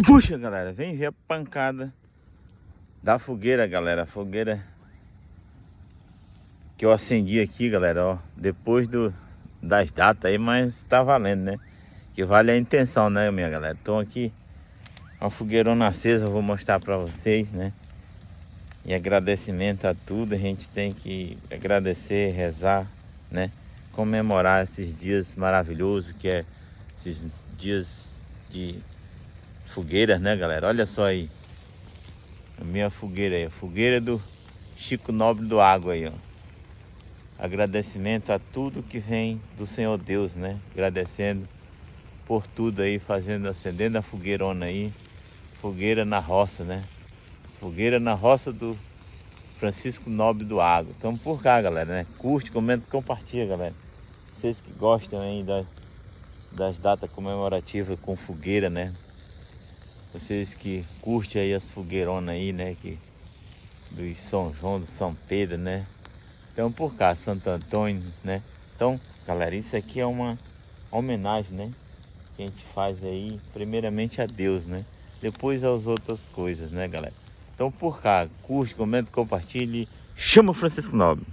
Puxa, galera, vem ver a pancada da fogueira, galera. A fogueira que eu acendi aqui, galera, ó. Depois das datas aí, mas tá valendo, né? Que vale a intenção, né, minha galera? Então aqui, uma fogueirona acesa, eu vou mostrar pra vocês, né? E agradecimento a tudo, a gente tem que agradecer, rezar, né? Comemorar esses dias maravilhosos, que é esses dias de fogueiras, né, galera? Olha só aí, a minha fogueira aí, a fogueira do Chico Nobre do Água aí, ó. Agradecimento a tudo que vem do Senhor Deus, né? Agradecendo por tudo aí, acendendo a fogueirona aí. Fogueira na roça, né? Fogueira na roça do Francisco Nobre do Água. Estamos por cá, galera, né? Curte, comenta, compartilha, galera. Vocês que gostam aí das datas comemorativas com fogueira, né? Vocês que curtem aí as fogueironas aí, né? Do São João, do São Pedro, né? Então por cá, Santo Antônio, né? Então, galera, isso aqui é uma homenagem, né? Que a gente faz aí, primeiramente a Deus, né? Depois às outras coisas, né, galera? Então por cá, curte, comenta, compartilhe. Chama o Francisco Nobre.